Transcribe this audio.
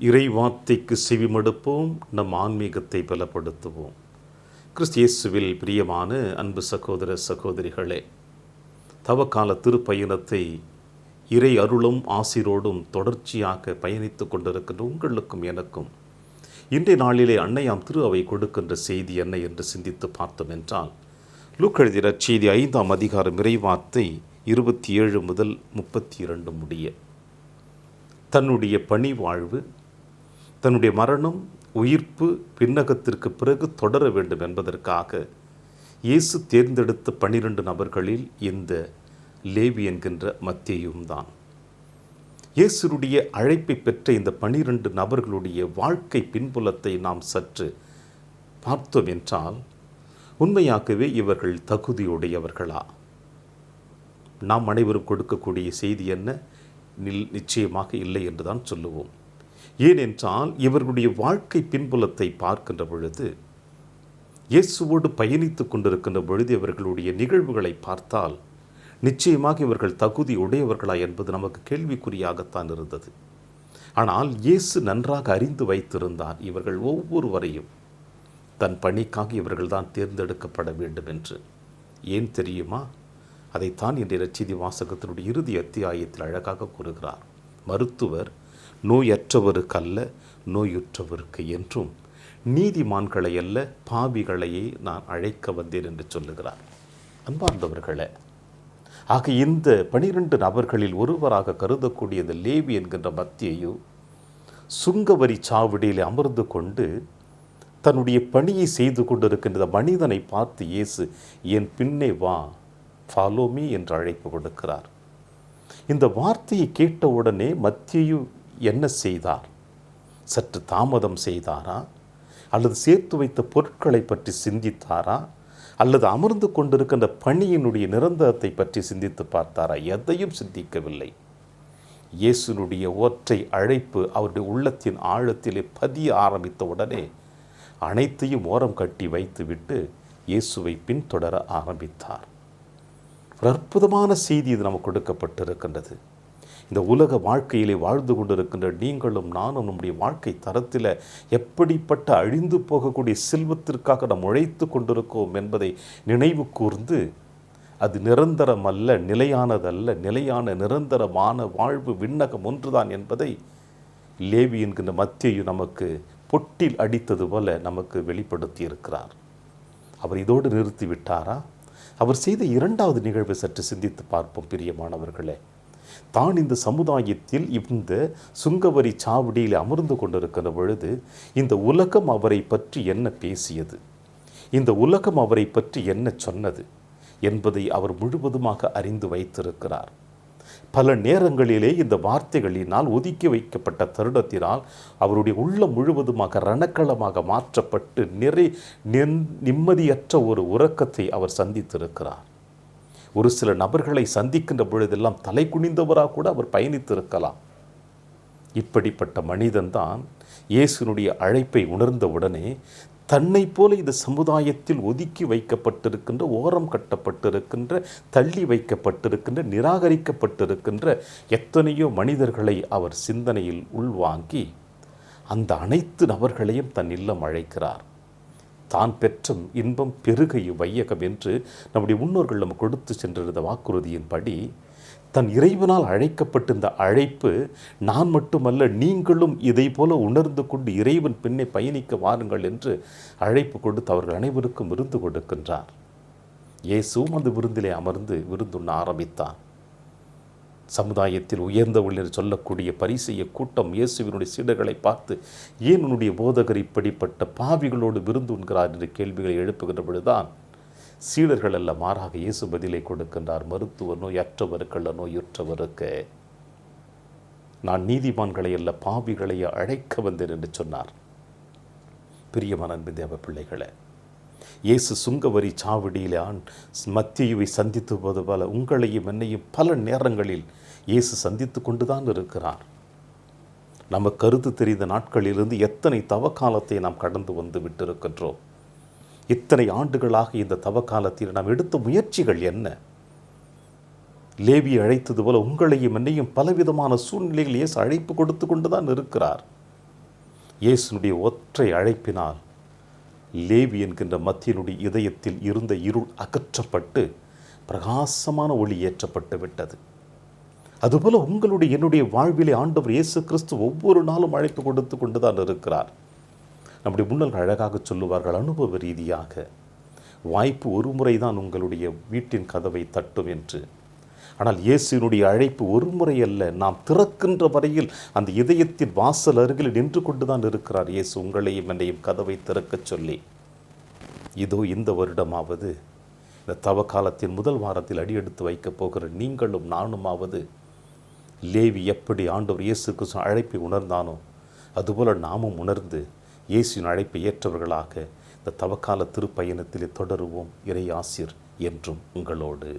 இறை வார்த்தைக்கு செவிமடுப்போம், நம் ஆன்மீகத்தை பலப்படுத்துவோம். கிறிஸ்து இயேசுவில் பிரியமான அன்பு சகோதர சகோதரிகளே, தவக்கால திருப்பயணத்தை இறை அருளும் ஆசிரோடும் தொடர்ச்சியாக பயணித்து கொண்டிருக்கின்ற உங்களுக்கும் எனக்கும் இன்றைய நாளிலே அன்னையாம் திரு அவை கொடுக்கின்ற செய்தி என்ன என்று சிந்தித்து பார்த்தோம் என்றால், லூக்கா எழுதிய செய்தி 5ஆம் அதிகாரம் இறைவார்த்தை 27 முதல் 32 முடிய தன்னுடைய பணி வாழ்வு, தன்னுடைய மரணம், உயிர்ப்பு பின்னகத்திற்கு பிறகு தொடர வேண்டும் என்பதற்காக இயேசு தேர்ந்தெடுத்த 12 நபர்களில் இந்த லேவி என்கின்ற மத்தேயும் தான். இயேசுடைய அழைப்பை பெற்ற இந்த 12 நபர்களுடைய வாழ்க்கை பின்புலத்தை நாம் சற்று பார்த்தோம் என்றால், உண்மையாகவே இவர்கள் தகுதியுடையவர்களா? நாம் அனைவரும் கொடுக்கக்கூடிய செய்தி என்ன? நிச்சயமாக இல்லை என்று தான் சொல்லுவோம். ஏனென்றால் இவர்களுடைய வாழ்க்கை பின்புலத்தை பார்க்கின்ற பொழுது, இயேசுவோடு பயணித்து கொண்டிருக்கின்ற பொழுது இவர்களுடைய நிகழ்வுகளை பார்த்தால் நிச்சயமாக இவர்கள் தகுதி உடையவர்களா என்பது நமக்கு கேள்விக்குறியாகத்தான் இருந்தது. ஆனால் இயேசு நன்றாக அறிந்து வைத்திருந்தார் இவர்கள் ஒவ்வொருவரையும் தன் பணிக்காக இவர்கள்தான் தேர்ந்தெடுக்கப்பட வேண்டும் என்று. ஏன் தெரியுமா? அதைத்தான் இன்றைய நற்செய்தி வாசகத்தினுடைய இறுதி அத்தியாயத்தில் அழகாக கூறுகிறார். மருத்துவர் நோயற்றவருக்கு அல்ல, நோயுற்றவருக்கு என்றும், நீதிமான்களை அல்ல, பாவிகளையே நான் அழைக்க வந்தேன் என்று சொல்லுகிறார். அன்பார்ந்தவர்களே, ஆக இந்த 12 நபர்களில் ஒருவராக கருதக்கூடிய இந்த லேவி என்கின்ற மத்தேயு சுங்கவரி சாவடியில் அமர்ந்து கொண்டு தன்னுடைய பணியை செய்து கொண்டிருக்கின்ற மனிதனை பார்த்து இயேசு, என் பின்னே வா, ஃபாலோ மீ என்று அழைப்பு கொடுக்கிறார். இந்த வார்த்தையை கேட்டவுடனே மத்தேயு என்ன செய்தார்? சற்று தாமதம் செய்தாரா? அல்லது சேர்த்து வைத்த பொருட்களை பற்றி சிந்தித்தாரா? அல்லது அமர்ந்து கொண்டிருக்கின்ற பணியினுடைய நிரந்தரத்தை பற்றி சிந்தித்து பார்த்தாரா? எதையும் சிந்திக்கவில்லை. இயேசுனுடைய ஒற்றை அழைப்பு அவருடைய உள்ளத்தின் ஆழத்திலே பதிய ஆரம்பித்த உடனே அனைத்தையும் ஓரம் கட்டி வைத்துவிட்டு இயேசுவை பின்தொடர ஆரம்பித்தார். ஒரு அற்புதமான செய்தி இது நமக்கு கொடுக்கப்பட்டிருக்கின்றது. இந்த உலக வாழ்க்கையிலே வாழ்ந்து கொண்டிருக்கின்ற நீங்களும் நானும் நம்முடைய வாழ்க்கை தரத்தில் எப்படிப்பட்ட அழிந்து போகக்கூடிய செல்வத்திற்காக நாம் உழைத்து கொண்டிருக்கோம் என்பதை நினைவு கூர்ந்து, அது நிரந்தரம் அல்ல, நிலையானதல்ல, நிலையான நிரந்தரமான வாழ்வு விண்ணகம் ஒன்றுதான் என்பதை லேவி என்கின்ற மத்தேயு நமக்கு பொட்டில் அடித்தது போல நமக்கு வெளிப்படுத்தி இருக்கிறார். அவர் இதோடு நிறுத்திவிட்டாரா? அவர் செய்த 2வது நிகழ்வை சற்று சிந்தித்து பார்ப்போம் பிரியமானவர்களே. தான் இந்த சமுதாயத்தில் இந்த சுங்கவரி சாவடியில் அமர்ந்து கொண்டிருக்கிற பொழுது இந்த உலகம் அவரை பற்றி என்ன பேசியது, இந்த உலகம் அவரை பற்றி என்ன சொன்னது என்பதை அவர் முழுவதுமாக அறிந்து வைத்திருக்கிறார். பல நேரங்களிலே இந்த வார்த்தைகளினால் ஒதுக்கி வைக்கப்பட்ட தருணத்தினால் அவருடைய உள்ளம் முழுவதுமாக ரணக்களமாக மாற்றப்பட்டு நிம்மதியற்ற ஒரு உறக்கத்தை அவர் சந்தித்திருக்கிறார். ஒரு சில நபர்களை சந்திக்கின்ற பொழுதெல்லாம் தலை குனிந்தவராக கூட அவர் பயணித்திருக்கலாம். இப்படிப்பட்ட மனிதன்தான் இயேசுனுடைய அழைப்பை உணர்ந்தவுடனே தன்னை போல இந்த சமுதாயத்தில் ஒதுக்கி வைக்கப்பட்டிருக்கின்ற, ஓரம் கட்டப்பட்டிருக்கின்ற, தள்ளி வைக்கப்பட்டிருக்கின்ற, நிராகரிக்கப்பட்டிருக்கின்ற எத்தனையோ மனிதர்களை அவர் சிந்தனையில் உள்வாங்கி அந்த அனைத்து நபர்களையும் தன் இல்லம் அழைக்கிறார். தான் பெற்ற இன்பம் பெருகை வையகம் என்று நம்முடைய முன்னோர்கள் நம்ம கொடுத்து சென்றிருந்த வாக்குறுதியின்படி தன் இறைவனால் அழைக்கப்பட்டிருந்த அழைப்பு, நான் மட்டுமல்ல நீங்களும் இதை போல உணர்ந்து கொண்டு இறைவன் பின்னே பயணிக்க வாருங்கள் என்று அழைப்பு கொடுத்து அவர்கள் அனைவருக்கும் விருந்து கொடுக்கின்றார். இயேசுவும் அந்த விருந்திலே அமர்ந்து விருந்துண்ண ஆரம்பித்தார். சமுதாயத்தில் உயர்ந்தவர்கள் சொல்லக்கூடிய பரிசெய்ய கூட்டம் இயேசுவினுடைய சீடர்களை பார்த்து, ஏன் உன்னுடைய போதகர் இப்படிப்பட்ட பாவிகளோடு விருந்து உண்கிறார் என்று கேள்விகளை எழுப்புகின்ற பொழுதுதான் சீடர்கள் அல்ல, மாறாக இயேசு பதிலை கொடுக்கின்றார். மருத்துவர் நோயற்றவருக்கு அல்ல, நோயுற்றவருக்கு. நான் நீதிமான்களை அல்ல, பாவிகளையே அழைக்க வந்தேன் என்று சொன்னார். பிரியமான அன்பு தேவ பிள்ளைகளே, இயேசு சுங்கவரி சாவடியிலே மத்தேயுவை சந்தித்து போது போல உங்களையும் என்னையும் பல நேரங்களில் இயேசு சந்தித்து கொண்டுதான் இருக்கிறார். நம்ம கருத்து தெரிந்த நாட்களிலிருந்து எத்தனை தவக்காலத்தை நாம் கடந்து வந்து விட்டிருக்கின்றோம். இத்தனை ஆண்டுகளாக இந்த தவக்காலத்தில் நாம் எடுத்த முயற்சிகள் என்ன? லேவியை அழைத்தது போல உங்களையும் என்னையும் பலவிதமான சூழ்நிலைகள் இயேசு அழைப்பு கொடுத்து கொண்டு தான் இருக்கிறார். இயேசுனுடைய ஒற்றை அழைப்பினால் லேவி என்கின்ற மத்தியனுடைய இதயத்தில் இருந்த இருள் அகற்றப்பட்டு பிரகாசமான ஒளி ஏற்றப்பட்டு விட்டது. அதுபோல உங்களுடைய என்னுடைய வாழ்விலே ஆண்டவர் இயேசு கிறிஸ்து ஒவ்வொரு நாளும் அழைப்பு கொடுத்து கொண்டு தான் இருக்கிறார். நம்முடைய முன்னோர்கள் அழகாக சொல்லுவார்கள், அனுபவ ரீதியாக வாய்ப்பு ஒரு முறை தான் உங்களுடைய வீட்டின் கதவை தட்டும் என்று. ஆனால் இயேசுவினுடைய அழைப்பு ஒரு முறை அல்ல, நாம் திறக்கின்ற வரையில் அந்த இதயத்தின் வாசல் அருகில் நின்று கொண்டு தான் இருக்கிறார் இயேசு, உங்களையும் என்னையும் கதவை திறக்கச் சொல்லி. இதோ இந்த வருடமாவது, இந்த தவ காலத்தின் முதல் வாரத்தில் அடியெடுத்து வைக்கப் போகிற நீங்களும் நானுமாவது லேவி எப்படி ஆண்டவர் இயேசு கிறிஸ்து அழைப்பை உணர்ந்தானோ அதுபோல நாமும் உணர்ந்து இயேசுவின் அழைப்பை ஏற்றவர்களாக இந்த தவக்கால திருப்பயணத்திலே தொடருவோம். இறை ஆசீர் என்றும் உங்களோடு.